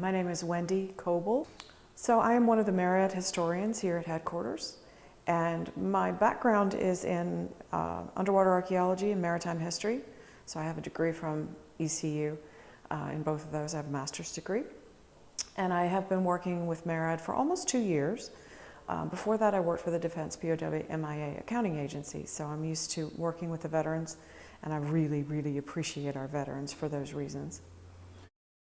my name is Wendy Coble. So I am one of the Marriott historians here at headquarters, and my background is in underwater archaeology and maritime history. So I have a degree from ECU. In both of those I have a master's degree. And I have been working with Marriott for almost 2 years. Before that I worked for the Defense POW MIA accounting agency, so I'm used to working with the veterans, and I really appreciate our veterans for those reasons.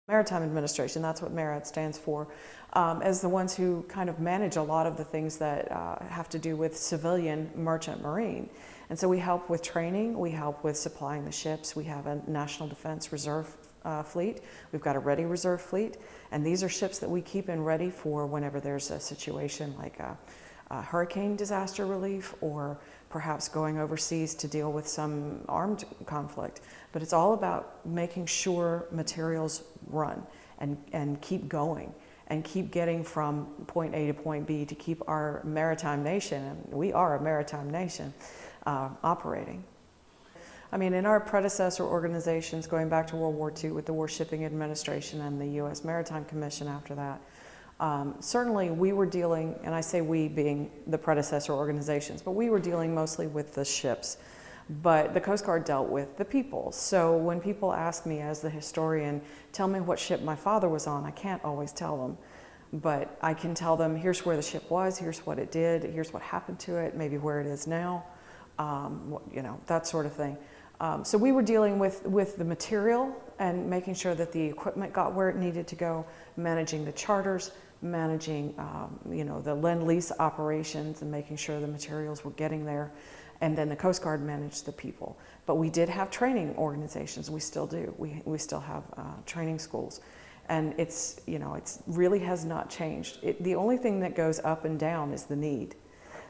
Maritime Administration, that's what Marriott stands for, as the ones who kind of manage a lot of the things that have to do with civilian merchant marine. And so we help with training, we help with supplying the ships, we have a National Defense Reserve fleet, we've got a ready reserve fleet, and these are ships that we keep in ready for whenever there's a situation like a hurricane disaster relief, or perhaps going overseas to deal with some armed conflict. But it's all about making sure materials run and keep going and keep getting from point A to point B to keep our maritime nation, and we are a maritime nation, operating. I mean, in our predecessor organizations, going back to World War II with the Warshipping Administration and the U.S. Maritime Commission after that, certainly we were dealing, and I say we being the predecessor organizations, but we were dealing mostly with the ships. But the Coast Guard dealt with the people. So when people ask me as the historian, tell me what ship my father was on, I can't always tell them. But I can tell them, here's where the ship was, here's what it did, here's what happened to it, maybe where it is now, you know, that sort of thing. So we were dealing with the material and making sure that the equipment got where it needed to go, managing the charters, managing you know, the lend-lease operations and making sure the materials were getting there. And then the Coast Guard managed the people. But we did have training organizations, we still do. We still have training schools. And it's, you know, it's really has not changed. The only thing that goes up and down is the need.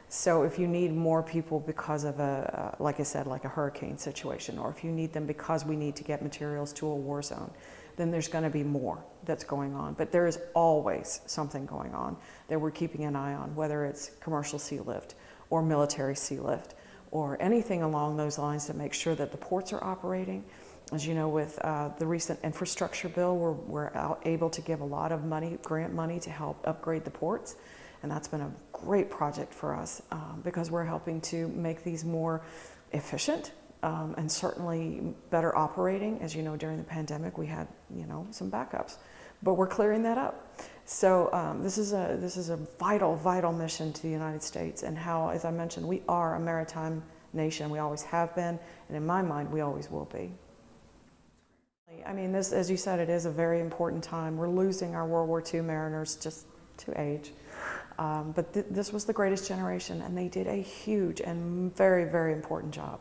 So if you need more people because of a, like I said, like a hurricane situation, or if you need them because we need to get materials to a war zone, then there's going to be more that's going on. But there is always something going on that we're keeping an eye on, whether it's commercial sea lift or military sea lift or anything along those lines to make sure that the ports are operating. As you know, with the recent infrastructure bill, we're able to give a lot of money, grant money, to help upgrade the ports. And that's been a great project for us because we're helping to make these more efficient and certainly better operating. As you know, during the pandemic, we had, you know, some backups, but we're clearing that up. So this is a vital mission to the United States, and how, as I mentioned, we are a maritime nation. We always have been, and in my mind, we always will be. I mean, this, as you said, it is a very important time. We're losing our World War II mariners just to age. But this was the greatest generation, and they did a huge and very important job.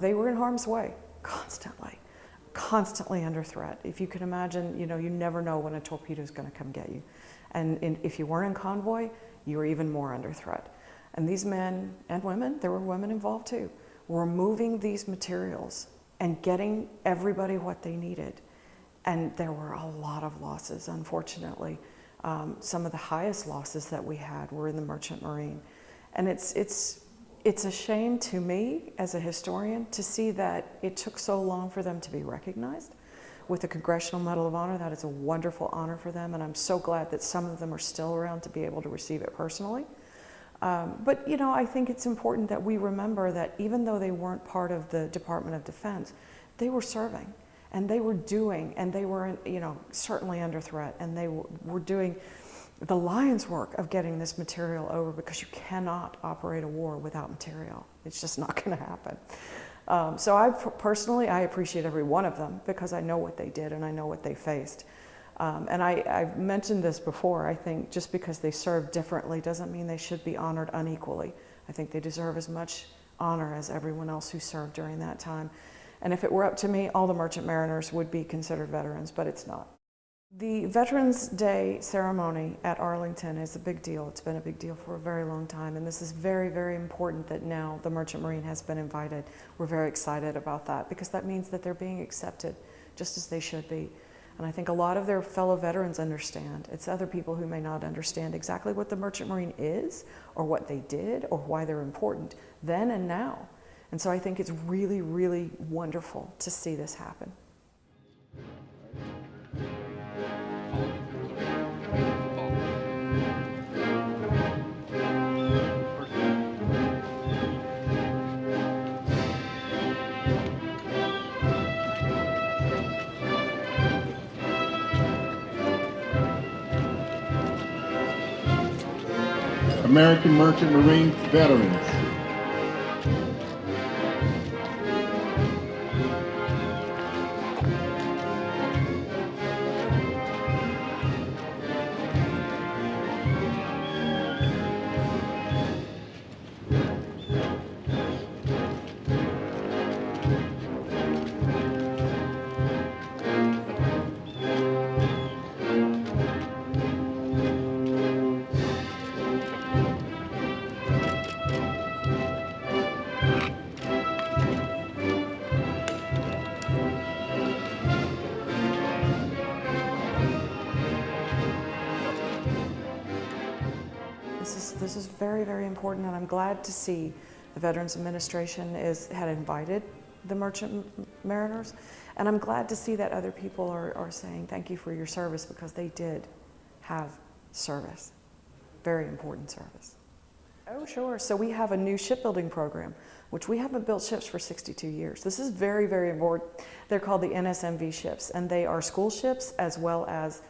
They were in harm's way constantly under threat. If you can imagine, you know, you never know when a torpedo is going to come get you. And if you weren't in convoy, you were even more under threat. And these men and women, there were women involved too, were moving these materials and getting everybody what they needed. And there were a lot of losses, unfortunately. Some of the highest losses that we had were in the merchant marine. And it's a shame to me as a historian to see that it took so long for them to be recognized with the Congressional Medal of Honor. That is a wonderful honor for them, and I'm so glad that some of them are still around to be able to receive it personally. But you know, I think it's important that we remember that even though they weren't part of the Department of Defense, they were serving. And they were doing, and they were, you know, certainly under threat, and they were doing the lion's work of getting this material over, because you cannot operate a war without material. It's just not going to happen. So personally, I appreciate every one of them, because I know what they did and I know what they faced. And I've mentioned this before, I think just because they served differently doesn't mean they should be honored unequally. I think they deserve as much honor as everyone else who served during that time. And if it were up to me, all the merchant mariners would be considered veterans, but it's not. The Veterans Day ceremony at Arlington is a big deal. It's been a big deal for a very long time, and this is very important that now the Merchant Marine has been invited. We're very excited about that, because that means that they're being accepted just as they should be. And I think a lot of their fellow veterans understand. It's other people who may not understand exactly what the Merchant Marine is, or what they did, or why they're important then and now. And so I think it's really wonderful to see this happen. American Merchant Marine veterans. This is very, very important, and I'm glad to see the Veterans Administration had invited the merchant mariners, and I'm glad to see that other people are saying thank you for your service, because they did have service, very important service. Oh, sure. So we have a new shipbuilding program, which we haven't built ships for 62 years. This is very, very important. They're called the AMMV ships, and they are school ships as well as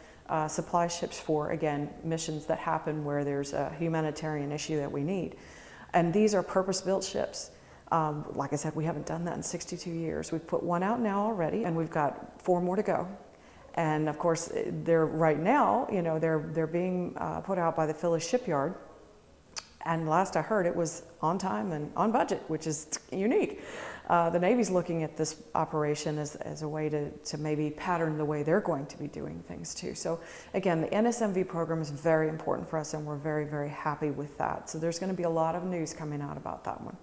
supply ships for, again, missions that happen where there's a humanitarian issue that we need. And these are purpose-built ships. Like I said, we haven't done that in 62 years. We've put one out now already, and we've got 4 more to go. And of course, they're right now, you know, they're being put out by the Philly shipyard. And last I heard, it was on time and on budget, which is unique. The Navy's looking at this operation as a way to maybe pattern the way they're going to be doing things too. So again, the NSMV program is very important for us, and we're very, very happy with that. So there's going to be a lot of news coming out about that one.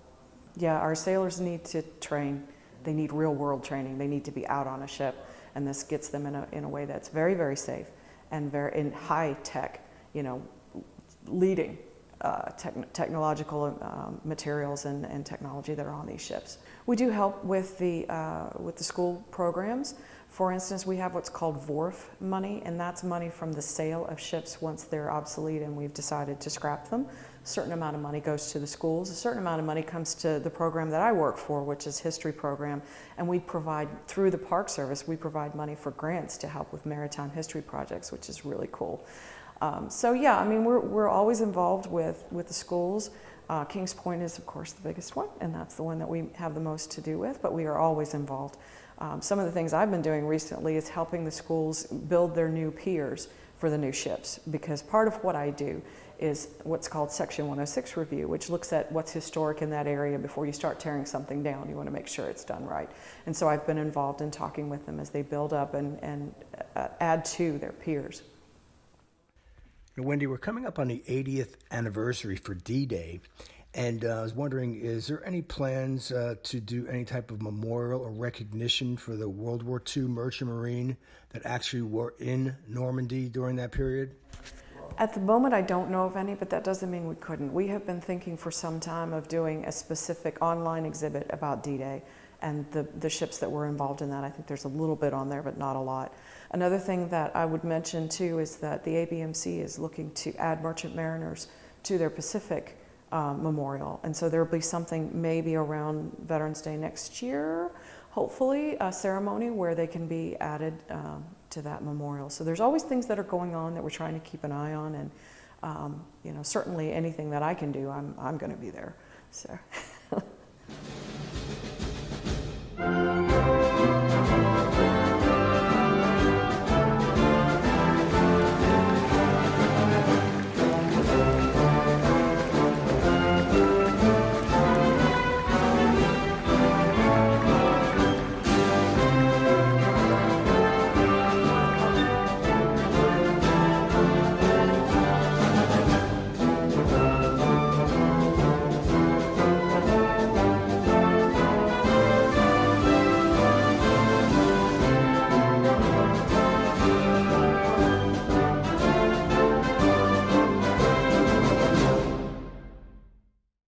Yeah, our sailors need to train. They need real world training. They need to be out on a ship, and this gets them in a way that's very, very safe and very in high tech, you know, leading technological materials and technology that are on these ships. We do help with the school programs. For instance, we have what's called VORF money, and that's money from the sale of ships once they're obsolete and we've decided to scrap them. A certain amount of money goes to the schools. A certain amount of money comes to the program that I work for, which is history program, and we provide, through the Park Service, we provide money for grants to help with maritime history projects, which is really cool. So yeah, I mean, we're always involved with the schools. Kings Point is, of course, the biggest one, and that's the one that we have the most to do with, but we are always involved. Some of the things I've been doing recently is helping the schools build their new piers for the new ships, because part of what I do is what's called Section 106 review, which looks at what's historic in that area before you start tearing something down. You want to make sure it's done right. And so I've been involved in talking with them as they build up and add to their piers. Wendy, we're coming up on the 80th anniversary for D-Day, and I was wondering, is there any plans to do any type of memorial or recognition for the World War II Merchant Marine that actually were in Normandy during that period? At the moment, I don't know of any, but that doesn't mean we couldn't. We have been thinking for some time of doing a specific online exhibit about D-Day and the ships that were involved in that. I think there's a little bit on there, but not a lot. Another thing that I would mention too is that the ABMC is looking to add merchant mariners to their Pacific memorial. And so there'll be something maybe around Veterans Day next year, hopefully, a ceremony where they can be added to that memorial. So there's always things that are going on that we're trying to keep an eye on, and you know, certainly anything that I can do, I'm going to be there. So.